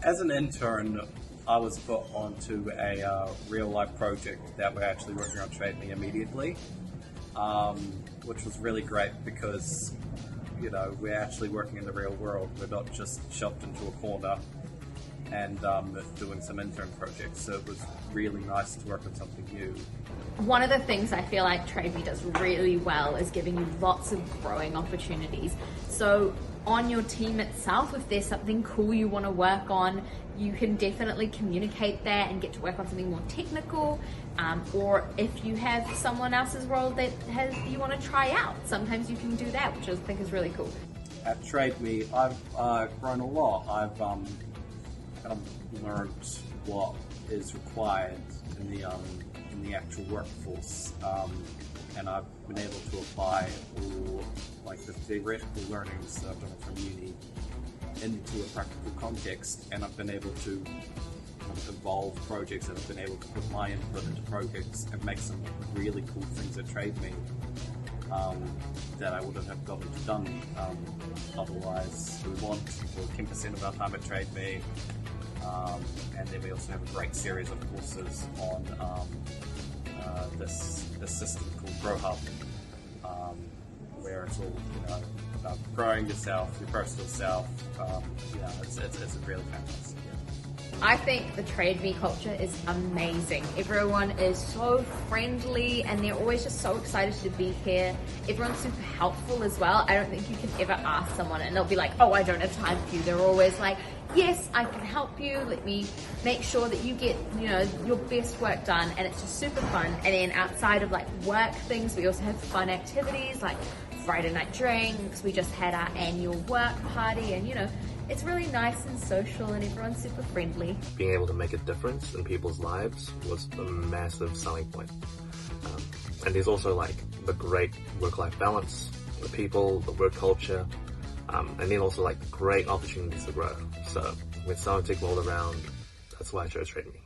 As an intern, I was put onto a real-life project that we're actually working on TradeMe immediately, which was really great because, you know, we're actually working in the real world. We're not just shoved into a corner and doing some intern projects. So it was really nice to work on something new. One of the things I feel like TradeMe does really well is giving you lots of growing opportunities. So on your team itself, if there's something cool you want to work on, you can definitely communicate that and get to work on something more technical, or if you have someone else's role that you want to try out, sometimes you can do that, which I think is really cool. At TradeMe, I've grown a lot. I've kind of learned what is required in the actual workforce, and I've been able to apply all like the theoretical learnings that I've done from uni into a practical context, and I've been able to evolve projects, and I've been able to put my input into projects and make some really cool things at TradeMe that I wouldn't have gotten done otherwise. We want 10% of our time at TradeMe, and then we also have a great series of courses on this system called Grow Hub, where it's all, you know, about growing yourself, your personal self. It's really fantastic. I think the TradeMe culture is amazing. Everyone is so friendly and they're always just so excited to be here. Everyone's super helpful as well. I don't think you can ever ask someone and they'll be like, oh, I don't have time for you. They're always like, yes, I can help you. Let me make sure that you get, you know, your best work done. And it's just super fun. And then outside of like work things, we also have fun activities like Friday night drinks. We just had our annual work party, and you know, it's really nice and social and everyone's super friendly. Being able to make a difference in people's lives was a massive selling point. And there's also like the great work-life balance, the people, the work culture, and then also like great opportunities to grow. So with someone tick all around, that's why I chose TradeMe.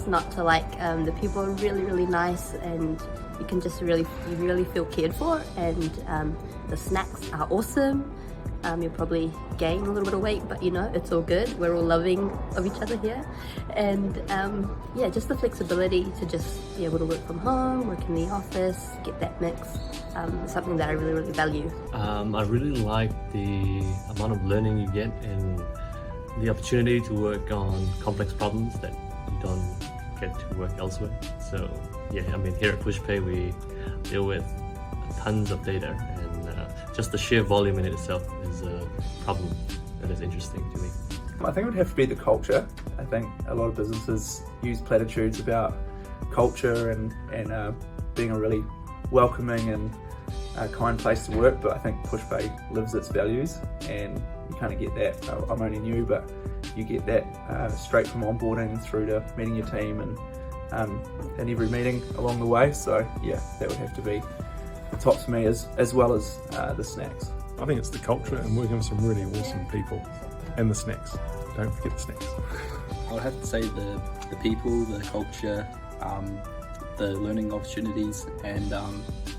Not to like. The people are really nice, and you can just you really feel cared for, and the snacks are awesome. You'll probably gain a little bit of weight, but you know, it's all good. We're all loving of each other here, and yeah, just the flexibility to just be able to work from home, work in the office, get that mix, is something that I really value. I really like the amount of learning you get and the opportunity to work on complex problems that you don't get to work elsewhere. So yeah, I mean, here at Pushpay we deal with tons of data, and just the sheer volume in itself is a problem that is interesting to me. I think it would have to be the culture. I think a lot of businesses use platitudes about culture and being a really welcoming and kind place to work, but I think Pushpay lives its values, and you kind of get that. I'm only new, but you get that straight from onboarding through to meeting your team and in every meeting along the way. So yeah, that would have to be the tops for me, as well as the snacks. I think it's the culture and working with some really awesome people, and the snacks. Don't forget the snacks. I would have to say the people, the culture, the learning opportunities, and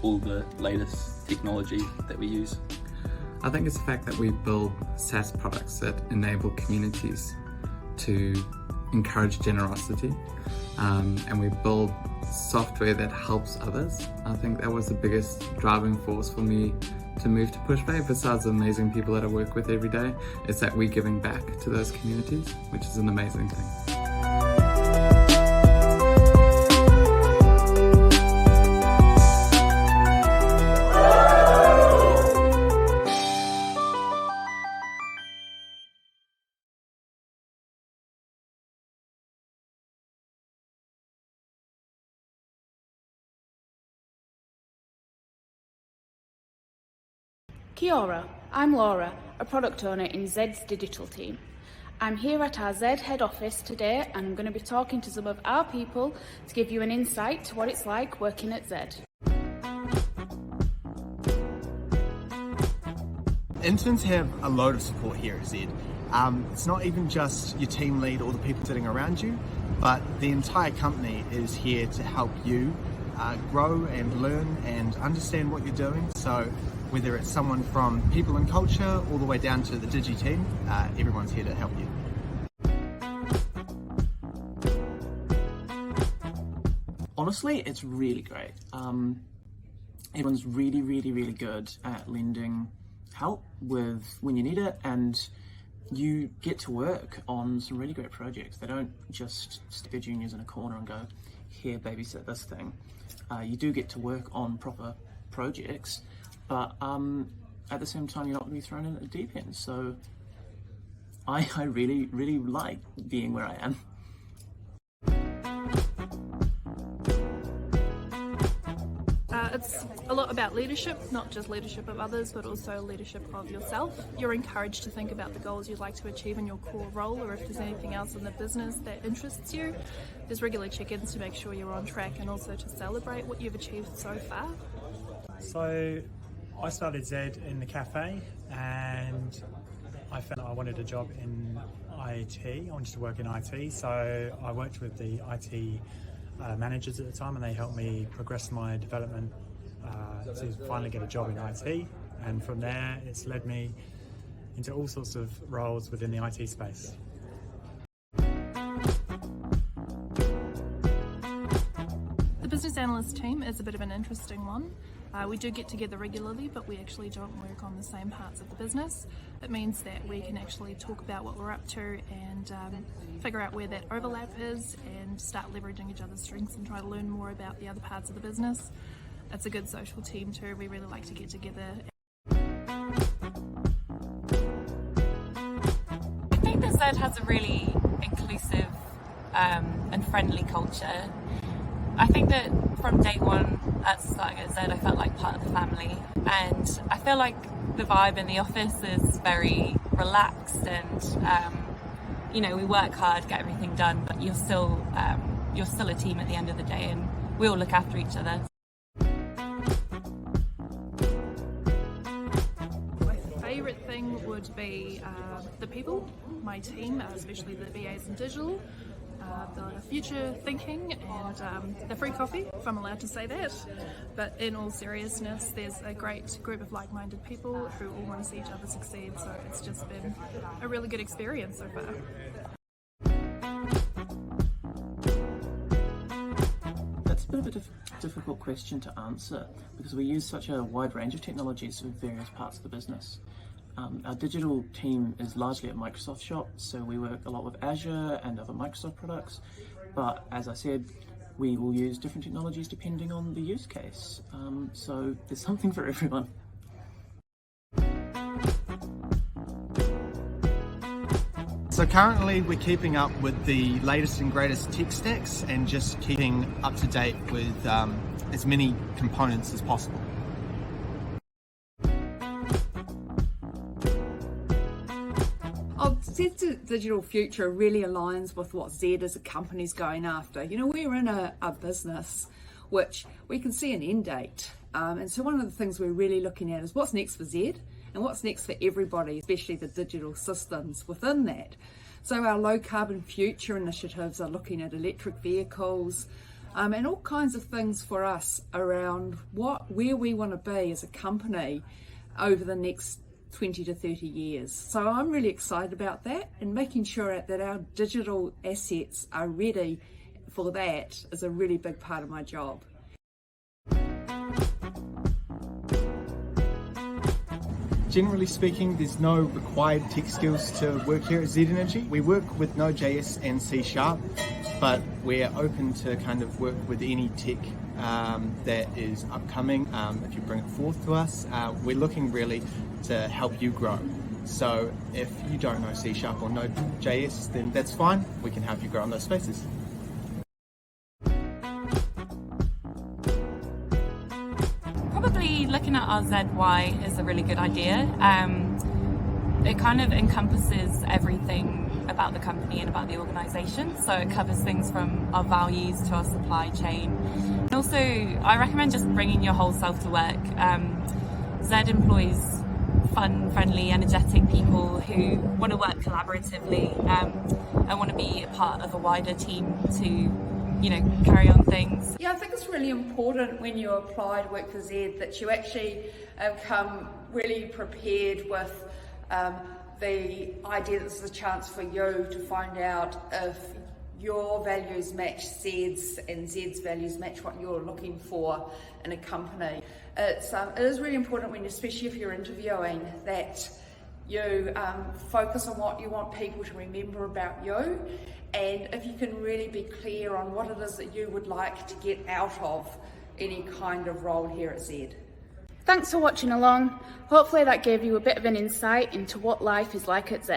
all the latest technology that we use. I think it's the fact that we build SaaS products that enable communities to encourage generosity, and we build software that helps others. I think that was the biggest driving force for me to move to Pushpay, besides the amazing people that I work with every day, is that we're giving back to those communities, which is an amazing thing. Kia ora, I'm Laura, a product owner in Zed's digital team. I'm here at our Zed head office today, and I'm going to be talking to some of our people to give you an insight to what it's like working at Zed. Interns have a load of support here at Zed. It's not even just your team lead or the people sitting around you, but the entire company is here to help you grow and learn and understand what you're doing. So whether it's someone from people and culture all the way down to the digi team, everyone's here to help you. Honestly, it's really great. Everyone's really good at lending help with when you need it, and you get to work on some really great projects. They don't just stick their juniors in a corner and go, here, babysit this thing. You do get to work on proper projects, but at the same time, you're not going to be thrown in at the deep end. So I really like being where I am. It's a lot about leadership, not just leadership of others, but also leadership of yourself. You're encouraged to think about the goals you'd like to achieve in your core role, or if there's anything else in the business that interests you. There's regular check-ins to make sure you're on track, and also to celebrate what you've achieved so far. So I started Zed in the cafe, and I found I wanted a job in IT. I wanted to work in IT, so I worked with the IT managers at the time, and they helped me progress my development to finally get a job in IT. And from there, it's led me into all sorts of roles within the IT space. The business analyst team is a bit of an interesting one. We do get together regularly, but we actually don't work on the same parts of the business. It means that we can actually talk about what we're up to and figure out where that overlap is and start leveraging each other's strengths and try to learn more about the other parts of the business. It's a good social team too. We really like to get together. I think that Zed has a really inclusive and friendly culture. I think that from day one at starting at Zed, I felt like part of the family, and I feel like the vibe in the office is very relaxed, and you know, we work hard, get everything done, but you're still a team at the end of the day, and we all look after each other. My favourite thing would be the people, my team, especially the VAs in digital. The future thinking and the free coffee, if I'm allowed to say that. But in all seriousness, there's a great group of like-minded people who all want to see each other succeed, so it's just been a really good experience so far. That's a bit of a difficult question to answer because we use such a wide range of technologies for various parts of the business. Our digital team is largely a Microsoft shop, so we work a lot with Azure and other Microsoft products, but as I said, we will use different technologies depending on the use case, so there's something for everyone. So currently we're keeping up with the latest and greatest tech stacks and just keeping up to date with as many components as possible. digital future really aligns with what Z as a company is going after. You know, we're in a business which we can see an end date. And so one of the things we're really looking at is what's next for Z and what's next for everybody, especially the digital systems within that. So our low carbon future initiatives are looking at electric vehicles and all kinds of things for us around where we want to be as a company over the next 20 to 30 years. So I'm really excited about that, and making sure that our digital assets are ready for that is a really big part of my job. Generally speaking, there's no required tech skills to work here at Z Energy. We work with Node.js and C#, but we're open to kind of work with any tech that is upcoming. If you bring it forth to us, we're looking really to help you grow. So if you don't know C# or Node.js, then that's fine. We can help you grow in those spaces. Probably looking at our ZY is a really good idea. It kind of encompasses everything about the company and about the organisation. So it covers things from our values to our supply chain. And also, I recommend just bringing your whole self to work. Z employs fun, friendly, energetic people who want to work collaboratively and want to be a part of a wider team to, you know, carry on things. Yeah, I think it's really important when you apply to work for Z that you actually come really prepared with the idea that this is a chance for you to find out if your values match Z's and Z's values match what you're looking for in a company. It is really important when, especially if you're interviewing, that you focus on what you want people to remember about you, and if you can really be clear on what it is that you would like to get out of any kind of role here at Z. Thanks for watching along. Hopefully that gave you a bit of an insight into what life is like at Z.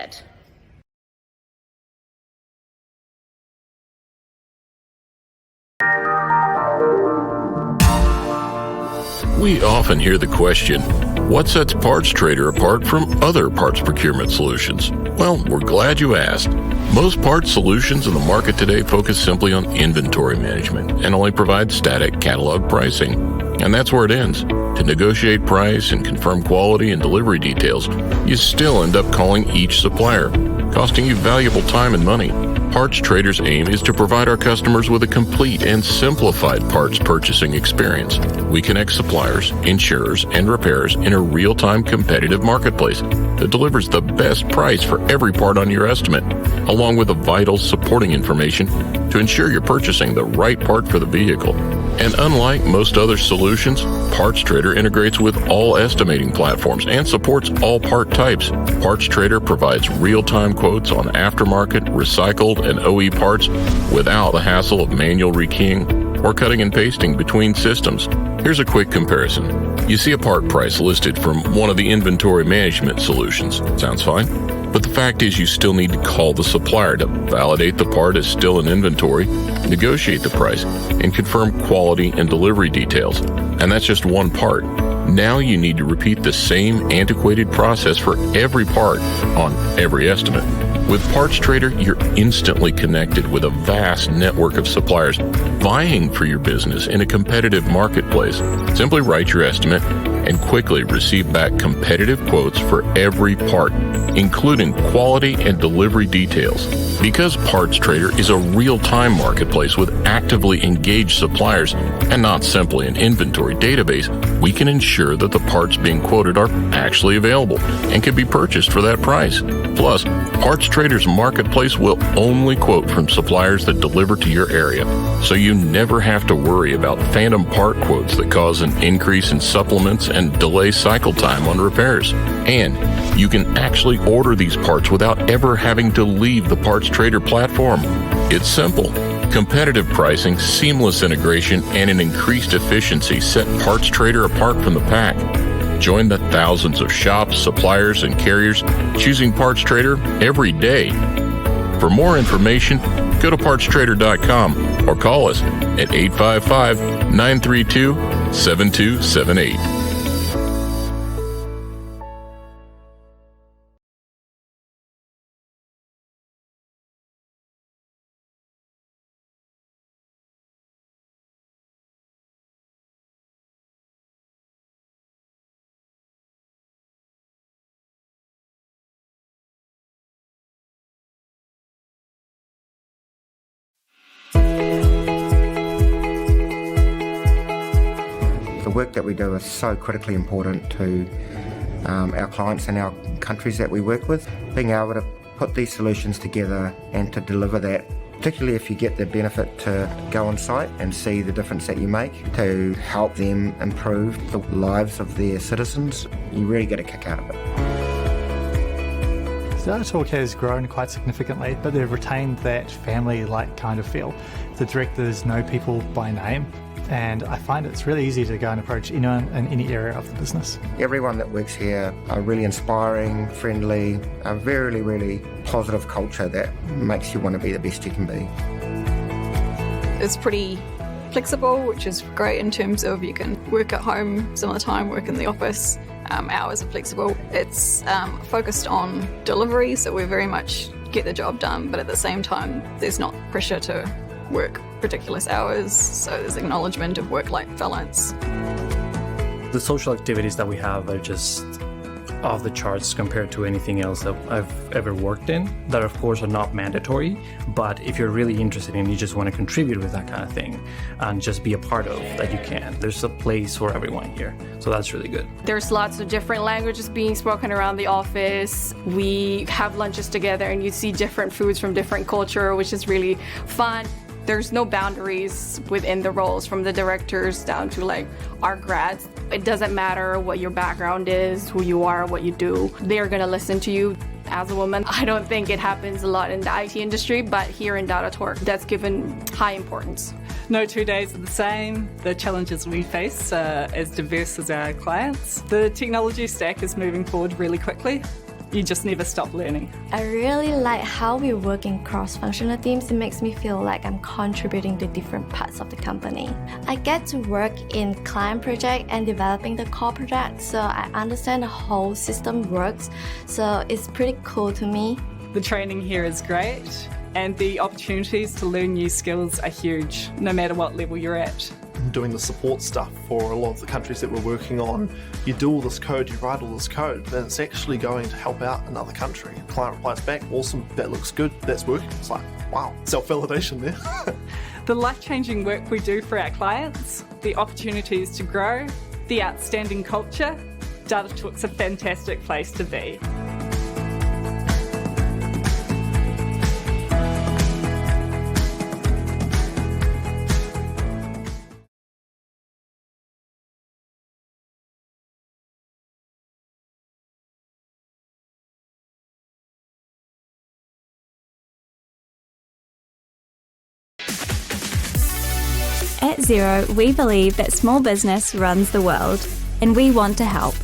We often hear the question, what sets PartsTrader apart from other parts procurement solutions? Well, we're glad you asked. Most parts solutions in the market today focus simply on inventory management and only provide static catalog pricing. And that's where it ends. To negotiate price and confirm quality and delivery details, you still end up calling each supplier, costing you valuable time and money. PartsTrader's aim is to provide our customers with a complete and simplified parts purchasing experience. We connect suppliers, insurers, and repairers in a real-time competitive marketplace that delivers the best price for every part on your estimate, along with the vital supporting information to ensure you're purchasing the right part for the vehicle. And unlike most other solutions, PartsTrader integrates with all estimating platforms and supports all part types. PartsTrader provides real-time quotes on aftermarket, recycled, and OE parts without the hassle of manual rekeying or cutting and pasting between systems. Here's a quick comparison. You see a part price listed from one of the inventory management solutions. Sounds fine? But the fact is you still need to call the supplier to validate the part is still in inventory, negotiate the price, and confirm quality and delivery details. And that's just one part. Now you need to repeat the same antiquated process for every part on every estimate. With PartsTrader, you're instantly connected with a vast network of suppliers vying for your business in a competitive marketplace. Simply write your estimate and quickly receive back competitive quotes for every part, including quality and delivery details. Because PartsTrader is a real-time marketplace with actively engaged suppliers and not simply an inventory database, we can ensure that the parts being quoted are actually available and can be purchased for that price. Plus, PartsTrader's marketplace will only quote from suppliers that deliver to your area, so you never have to worry about phantom part quotes that cause an increase in supplements and delay cycle time on repairs. And you can actually order these parts without ever having to leave the PartsTrader platform. It's simple. Competitive pricing, seamless integration, and an increased efficiency set PartsTrader apart from the pack. Join the thousands of shops, suppliers, and carriers choosing PartsTrader every day. For more information, go to PartsTrader.com or call us at 855-932-7278. work that we do is so critically important to our clients and our countries that we work with. Being able to put these solutions together and to deliver that, particularly if you get the benefit to go on site and see the difference that you make to help them improve the lives of their citizens, you really get a kick out of it. DataTorque has grown quite significantly, but they've retained that family-like kind of feel. The directors know people by name, and I find it's really easy to go and approach anyone in any area of the business. Everyone that works here are really inspiring, friendly, a really, really positive culture that makes you want to be the best you can be. It's pretty flexible, which is great in terms of you can work at home some of the time, work in the office. Hours are flexible. It's focused on delivery, so we very much get the job done, but at the same time there's not pressure to work ridiculous hours, so there's acknowledgement of work-life balance. The social activities that we have are just off the charts compared to anything else that I've ever worked in, that of course are not mandatory, but if you're really interested and you just want to contribute with that kind of thing and just be a part of that, you can. There's a place for everyone here, so that's really good. There's lots of different languages being spoken around the office. We have lunches together and you see different foods from different culture, which is really fun. There's no boundaries within the roles, from the directors down to like our grads. It doesn't matter what your background is, who you are, what you do. They're gonna listen to you. As a woman, I don't think it happens a lot in the IT industry, but here in DataTorque, that's given high importance. No 2 days are the same. The challenges we face are as diverse as our clients. The technology stack is moving forward really quickly. You just never stop learning. I really like how we work in cross-functional teams. It makes me feel like I'm contributing to different parts of the company. I get to work in client project and developing the core project, so I understand the whole system works, so it's pretty cool to me. The training here is great, and the opportunities to learn new skills are huge, no matter what level you're at. Doing the support stuff for a lot of the countries that we're working on, you do all this code, you write all this code, but it's actually going to help out another country. Client replies back, awesome, that looks good, that's working. It's like, wow, self-validation there. The life-changing work we do for our clients, the opportunities to grow, the outstanding culture, DataTorque's a fantastic place to be. At Xero, we believe that small business runs the world, and we want to help.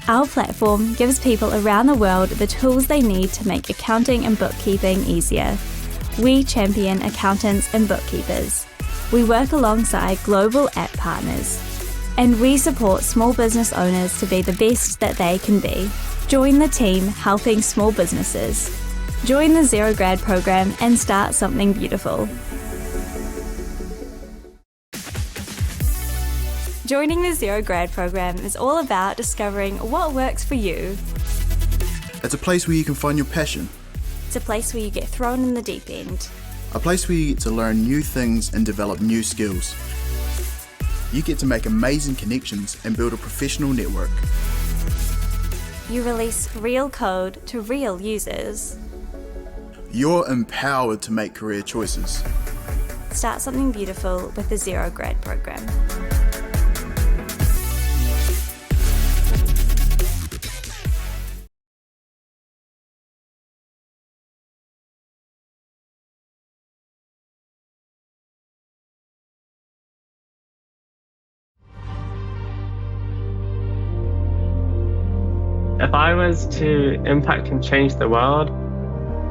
Our platform gives people around the world the tools they need to make accounting and bookkeeping easier. We champion accountants and bookkeepers. We work alongside global app partners. And we support small business owners to be the best that they can be. Join the team helping small businesses. Join the Xero Grad program and start something beautiful. Joining the Xero Grad program is all about discovering what works for you. It's a place where you can find your passion. It's a place where you get thrown in the deep end. A place where you get to learn new things and develop new skills. You get to make amazing connections and build a professional network. You release real code to real users. You're empowered to make career choices. Start something beautiful with the Xero Grad program. If I was to impact and change the world,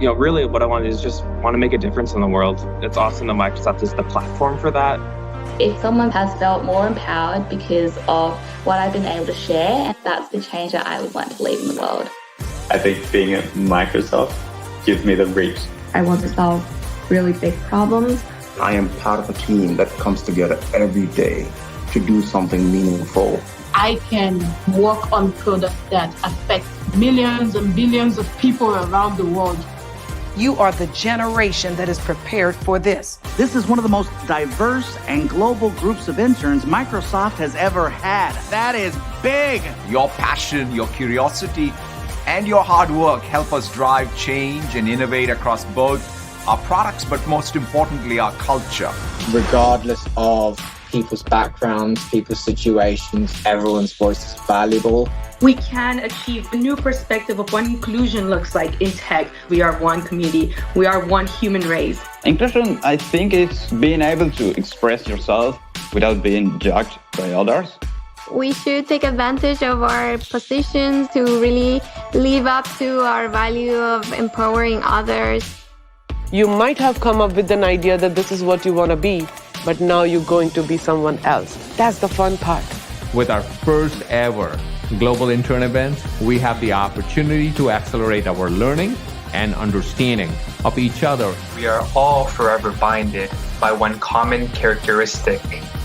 really what I want is just want to make a difference in the world. It's awesome that Microsoft is the platform for that. If someone has felt more empowered because of what I've been able to share, that's the change that I would want to leave in the world. I think being at Microsoft gives me the reach. I want to solve really big problems. I am part of a team that comes together every day to do something meaningful. I can work on products that affect millions and billions of people around the world. You are the generation that is prepared for this. This is one of the most diverse and global groups of interns Microsoft has ever had. That is big. Your passion, your curiosity, and your hard work help us drive change and innovate across both our products, but most importantly, our culture. Regardless of people's backgrounds, people's situations, everyone's voice is valuable. We can achieve a new perspective of what inclusion looks like in tech. We are one community. We are one human race. Inclusion, I think, is being able to express yourself without being judged by others. We should take advantage of our positions to really live up to our value of empowering others. You might have come up with an idea that this is what you want to be, but now you're going to be someone else. That's the fun part. With our first ever global intern event, we have the opportunity to accelerate our learning and understanding of each other. We are all forever binded by one common characteristic,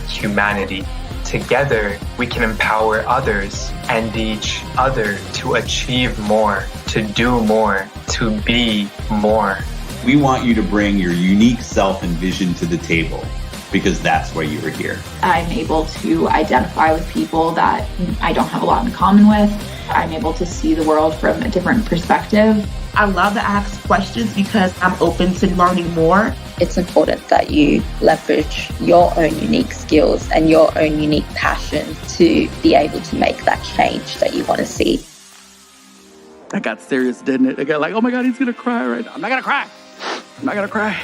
humanity. Together, we can empower others and each other to achieve more, to do more, to be more. We want you to bring your unique self and vision to the table, because that's why you were here. I'm able to identify with people that I don't have a lot in common with. I'm able to see the world from a different perspective. I love to ask questions because I'm open to learning more. It's important that you leverage your own unique skills and your own unique passion to be able to make that change that you want to see. That got serious, didn't it? I got like, oh my God, he's gonna cry right now. I'm not gonna cry. I'm not gonna cry.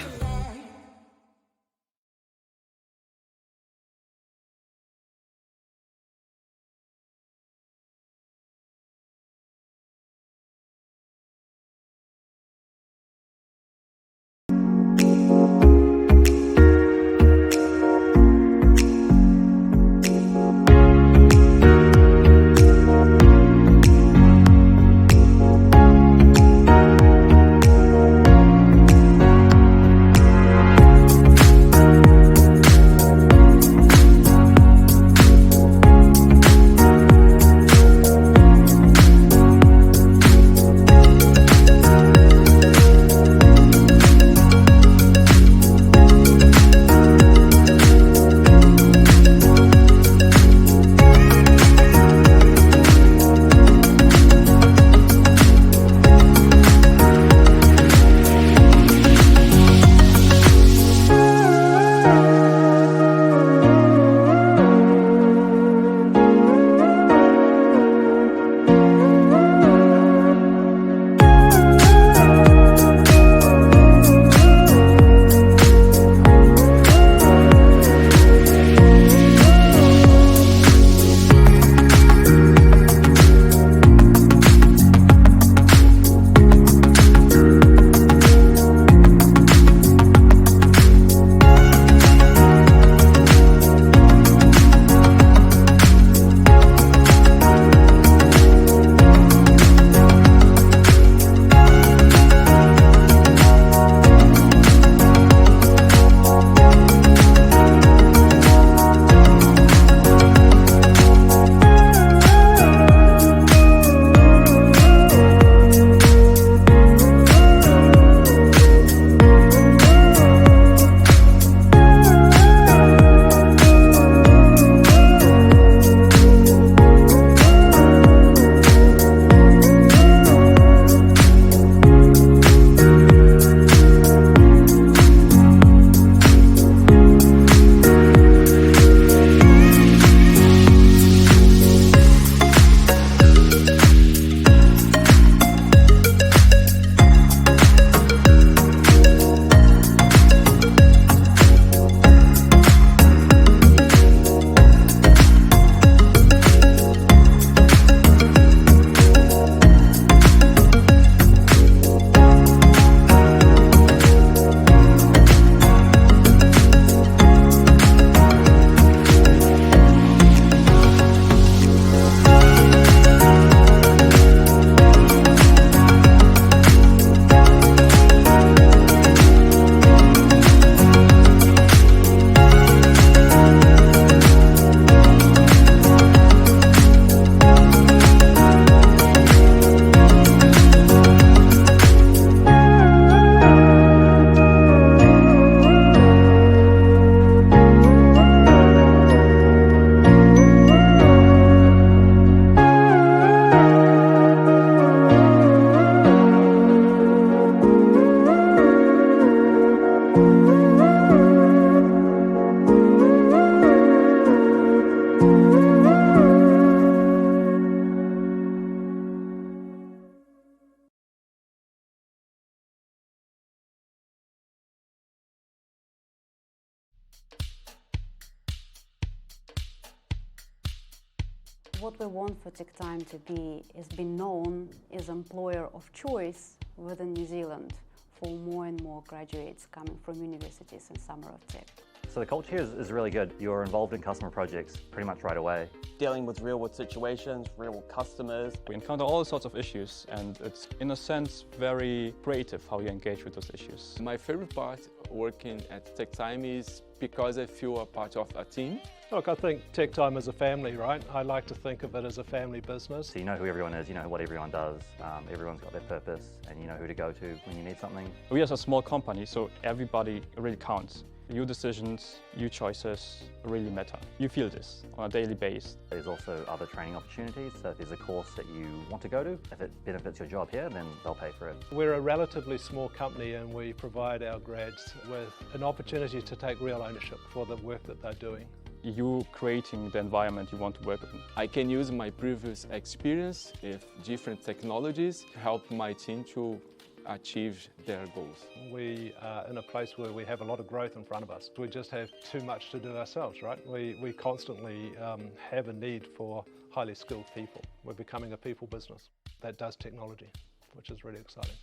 What we want for TechTime to be is be known as employer of choice within New Zealand for more and more graduates coming from universities in Summer of Tech. So the culture here is really good. You're involved in customer projects pretty much right away. Dealing with real-world situations, real customers. We encounter all sorts of issues, and it's, in a sense, very creative how you engage with those issues. My favorite part working at TechTime is because I feel a part of a team. Look, I think TechTime is a family, right? I like to think of it as a family business. So you know who everyone is, you know what everyone does, everyone's got their purpose, and you know who to go to when you need something. We are a small company, so everybody really counts. Your decisions, your choices really matter. You feel this on a daily basis. There's also other training opportunities, so if there's a course that you want to go to, if it benefits your job here, then they'll pay for it. We're a relatively small company and we provide our grads with an opportunity to take real ownership for the work that they're doing. You creating the environment you want to work in. I can use my previous experience with different technologies to help my team to achieve their goals. We are in a place where we have a lot of growth in front of us. We just have too much to do ourselves, right? We constantly have a need for highly skilled people. We're becoming a people business that does technology, which is really exciting.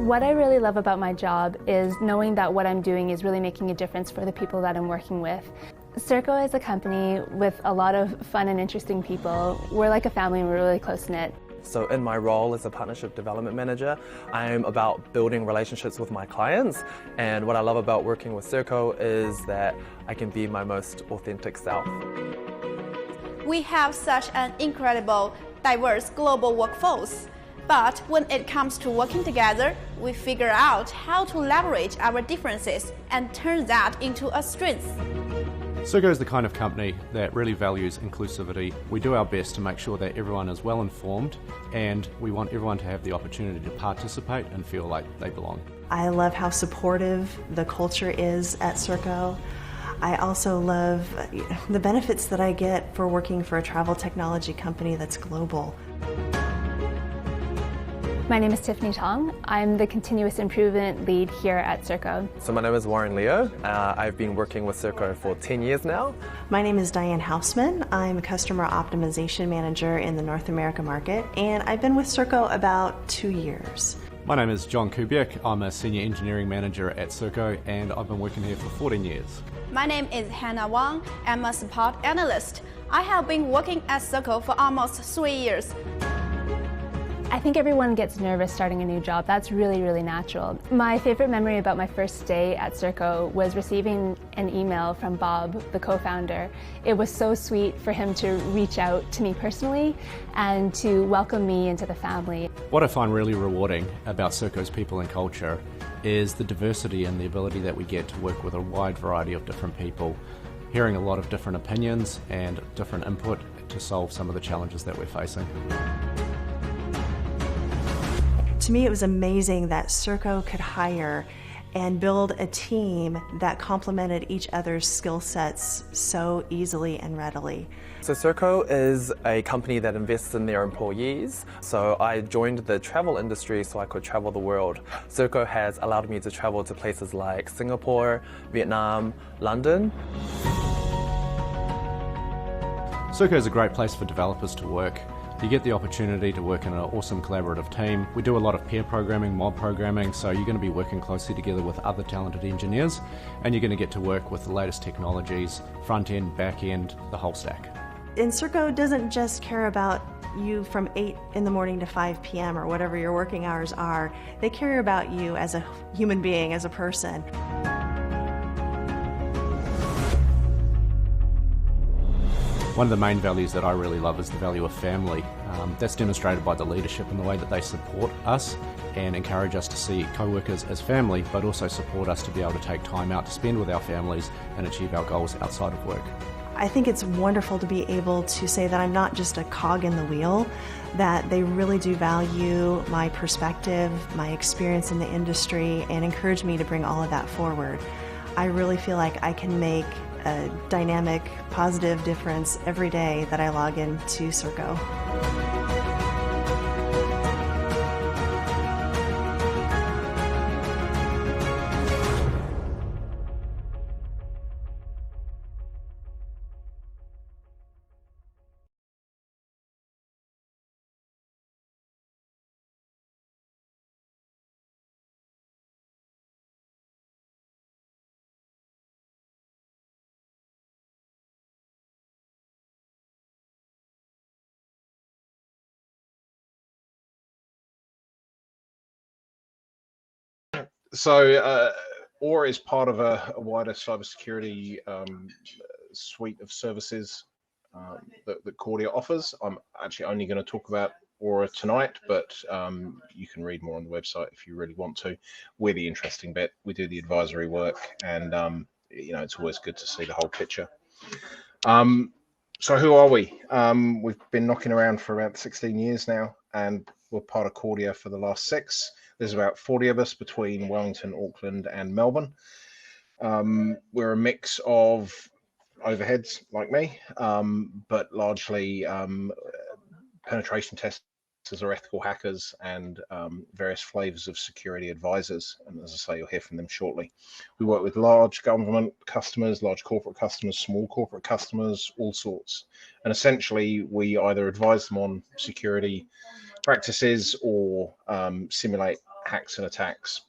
What I really love about my job is knowing that what I'm doing is really making a difference for the people that I'm working with. Serko is a company with a lot of fun and interesting people. We're like a family and we're really close-knit. So in my role as a partnership development manager, I'm about building relationships with my clients. And what I love about working with Serko is that I can be my most authentic self. We have such an incredible, diverse global workforce. But when it comes to working together, we figure out how to leverage our differences and turn that into a strength. Serko is the kind of company that really values inclusivity. We do our best to make sure that everyone is well informed, and we want everyone to have the opportunity to participate and feel like they belong. I love how supportive the culture is at Serko. I also love the benefits that I get for working for a travel technology company that's global. My name is Tiffany Tong. I'm the continuous improvement lead here at Serko. So my name is Warren Leo. I've been working with Serko for 10 years now. My name is Diane Hausman. I'm a customer optimization manager in the North America market, and I've been with Serko about 2 years. My name is John Kubiak. I'm a senior engineering manager at Serko, and I've been working here for 14 years. My name is Hannah Wang. I'm a support analyst. I have been working at Serko for almost 3 years. I think everyone gets nervous starting a new job. That's really, really natural. My favorite memory about my first day at Serko was receiving an email from Bob, the co-founder. It was so sweet for him to reach out to me personally and to welcome me into the family. What I find really rewarding about Serko's people and culture is the diversity and the ability that we get to work with a wide variety of different people, hearing a lot of different opinions and different input to solve some of the challenges that we're facing. To me, it was amazing that Serko could hire and build a team that complemented each other's skill sets so easily and readily. So Serko is a company that invests in their employees. So I joined the travel industry so I could travel the world. Serko has allowed me to travel to places like Singapore, Vietnam, London. Serko is a great place for developers to work. You get the opportunity to work in an awesome collaborative team. We do a lot of pair programming, mob programming, so you're going to be working closely together with other talented engineers, and you're going to get to work with the latest technologies, front end, back end, the whole stack. And Serko doesn't just care about you from 8 in the morning to 5 p.m. or whatever your working hours are. They care about you as a human being, as a person. One of the main values that I really love is the value of family. That's demonstrated by the leadership and the way that they support us and encourage us to see co-workers as family, but also support us to be able to take time out to spend with our families and achieve our goals outside of work. I think it's wonderful to be able to say that I'm not just a cog in the wheel, that they really do value my perspective, my experience in the industry, and encourage me to bring all of that forward. I really feel like I can make a dynamic, positive difference every day that I log into Serko. So OR is part of a wider cybersecurity suite of services that Qrious offers. I'm actually only going to talk about Aura tonight, but you can read more on the website if you really want to. We're the interesting bit. We do the advisory work, and you know, it's always good to see the whole picture. So who are we? We've been knocking around for about 16 years now, and we're part of Qrious for the last 6. There's about 40 of us between Wellington, Auckland, and Melbourne. We're a mix of overheads like me, but largely penetration testers or ethical hackers and various flavors of security advisors. And as I say, you'll hear from them shortly. We work with large government customers, large corporate customers, small corporate customers, all sorts. And essentially, we either advise them on security practices or simulate hacks and attacks.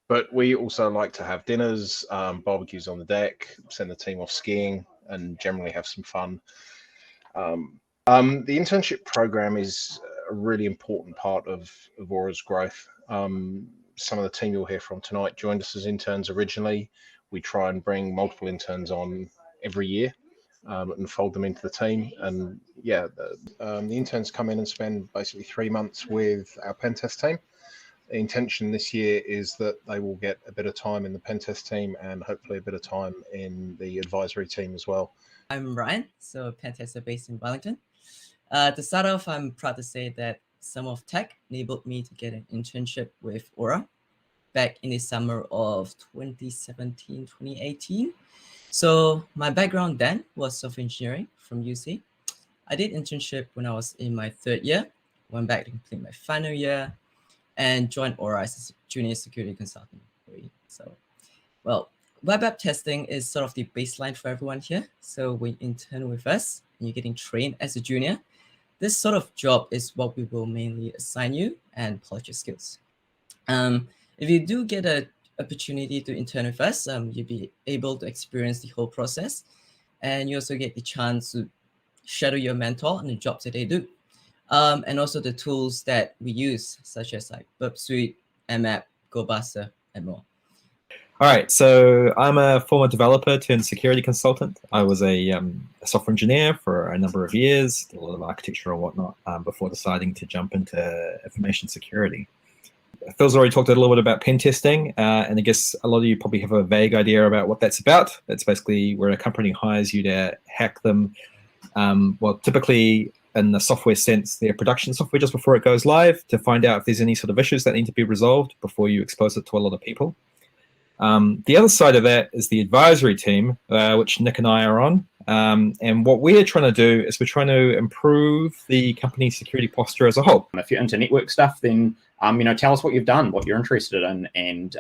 But we also like to have dinners, barbecues on the deck, send the team off skiing, and generally have some fun. The internship program is a really important part of Aura's growth. Some of the team you'll hear from tonight joined us as interns originally. We try and bring multiple interns on every year and fold them into the team. And yeah, the interns come in and spend basically 3 months with our pen test team. The intention this year is that they will get a bit of time in the pen test team and hopefully a bit of time in the advisory team as well. I'm Ryan, so a pen tester based in Wellington. To start off, I'm proud to say that Summer of Tech enabled me to get an internship with Aura back in the summer of 2017, 2018. So my background then was software engineering from UC. I did internship when I was in my 3rd year, went back to complete my final year, and joined Aura as a junior security consultant. So, well, web app testing is sort of the baseline for everyone here. So when you intern with us and you're getting trained as a junior, this sort of job is what we will mainly assign you and polish your skills. If you do get an opportunity to intern with us, you'll be able to experience the whole process, and you also get the chance to shadow your mentor on the jobs that they do. And also the tools that we use, such as like Burp Suite, MAP, GoBuster, and more. All right, so I'm a former developer turned security consultant. I was a software engineer for a number of years, did a lot of architecture and whatnot, before deciding to jump into information security. Phil's already talked a little bit about pen testing, and I guess a lot of you probably have a vague idea about what that's about. It's basically where a company hires you to hack them. Well, typically in the software sense, their production software just before it goes live, to find out if there's any sort of issues that need to be resolved before you expose it to a lot of people. The other side of that is the advisory team, which Nick and I are on. And what we're trying to do is we're trying to improve the company's security posture as a whole. If you're into network stuff, then tell us what you've done, what you're interested in, and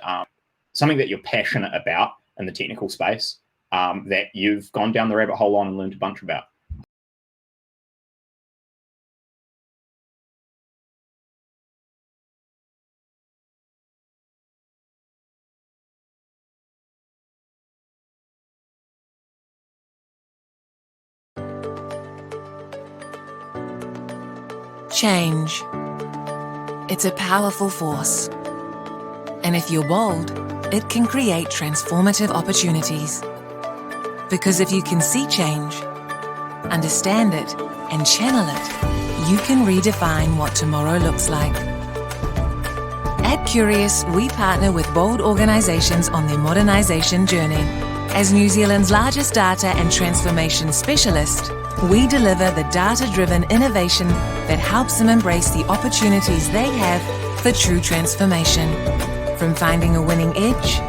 something that you're passionate about in the technical space that you've gone down the rabbit hole on and learned a bunch about. Change. It's a powerful force. And if you're bold, it can create transformative opportunities. Because if you can see change, understand it, and channel it, you can redefine what tomorrow looks like. At Qrious, we partner with bold organizations on their modernization journey. As New Zealand's largest data and transformation specialist, we deliver the data-driven innovation that helps them embrace the opportunities they have for true transformation. From finding a winning edge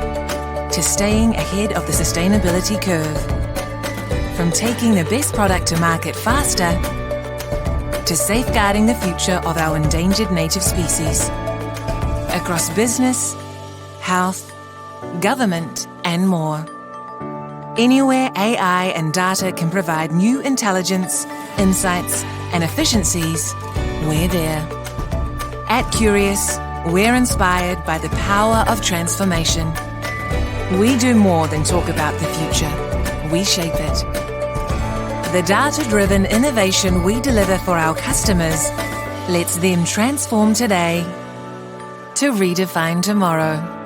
to staying ahead of the sustainability curve. From taking the best product to market faster to safeguarding the future of our endangered native species. Across business, health, government, and more. Anywhere AI and data can provide new intelligence, insights, and efficiencies, we're there. At Qrious, we're inspired by the power of transformation. We do more than talk about the future. We shape it. The data-driven innovation we deliver for our customers lets them transform today to redefine tomorrow.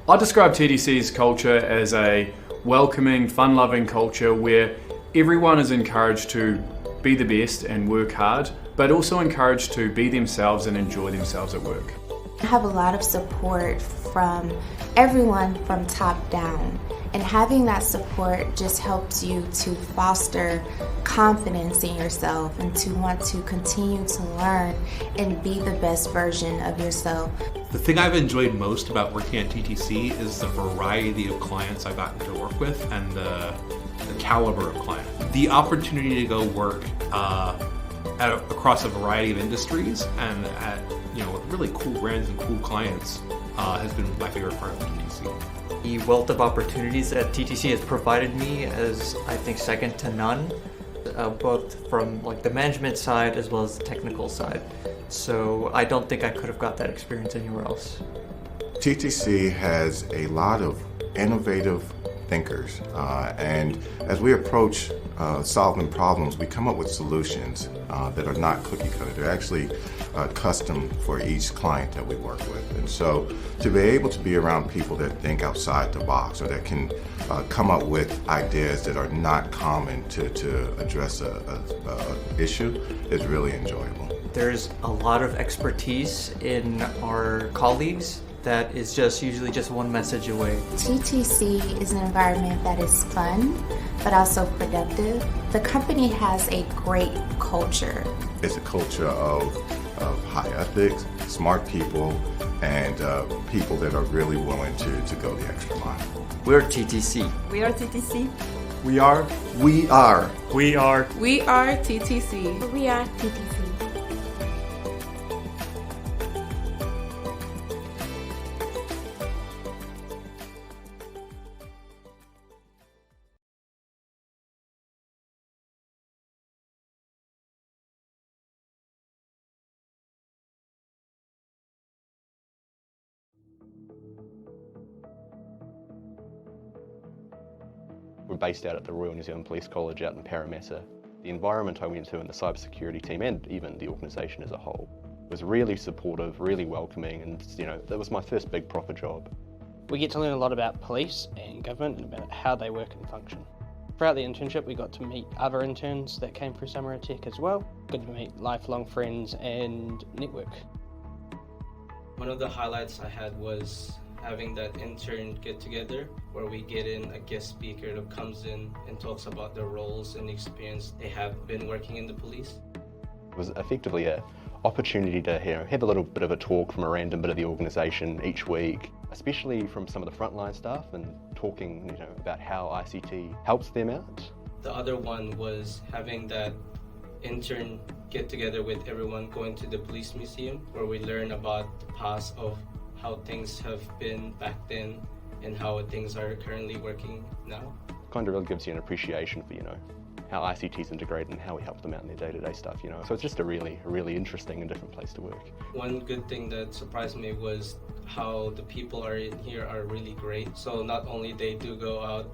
I describe TDC's culture as a welcoming, fun-loving culture where everyone is encouraged to be the best and work hard, but also encouraged to be themselves and enjoy themselves at work. I have a lot of support from everyone from top down, and having that support just helps you to foster confidence in yourself and to want to continue to learn and be the best version of yourself. The thing I've enjoyed most about working at TTC is the variety of clients I've gotten to work with and the caliber of client. The opportunity to go work across a variety of industries and at really cool brands and cool clients has been my favorite part of TTC. The wealth of opportunities that TTC has provided me is, I think, second to none, both from like the management side as well as the technical side. So I don't think I could have got that experience anywhere else. TTC has a lot of innovative thinkers, and as we approach solving problems, we come up with solutions that are not cookie cutter. They're actually custom for each client that we work with. And so to be able to be around people that think outside the box or that can come up with ideas that are not common to address a issue is really enjoyable. There's a lot of expertise in our colleagues that is just usually just one message away. TTC is an environment that is fun, but also productive. The company has a great culture. It's a culture of high ethics, smart people, and people that are really willing to go the extra mile. We're TTC. We are TTC. We are. We are. We are. We are TTC. We are TTC. We're based out at the Royal New Zealand Police College out in Parramatta. The environment I went to and the cybersecurity team and even the organisation as a whole was really supportive, really welcoming, and that was my first big proper job. We get to learn a lot about police and government and about how they work and function. Throughout the internship we got to meet other interns that came through Summer of Tech as well. Good to meet lifelong friends and network. One of the highlights I had was having that intern get together where we get in a guest speaker that comes in and talks about their roles and experience they have been working in the police. It was effectively an opportunity to have a little bit of a talk from a random bit of the organisation each week, especially from some of the frontline staff and talking about how ICT helps them out. The other one was having that intern get together with everyone going to the police museum where we learn about the past of how things have been back then and how things are currently working now. Kind of really gives you an appreciation for, how ICT is integrated and how we help them out in their day-to-day stuff, So it's just a really interesting and different place to work. One good thing that surprised me was how the people are in here are really great. So not only they do go out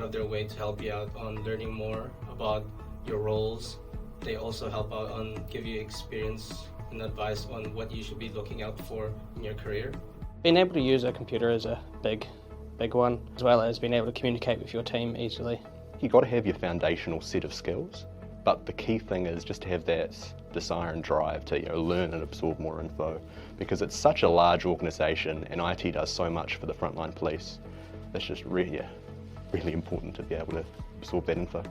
of their way to help you out on learning more about your roles, they also help out on give you experience and advice on what you should be looking out for in your career. Being able to use a computer is a big one, as well as being able to communicate with your team easily. You've got to have your foundational set of skills, but the key thing is just to have that desire and drive to learn and absorb more info, because it's such a large organisation and IT does so much for the frontline police. It's just really important to be able to absorb that info.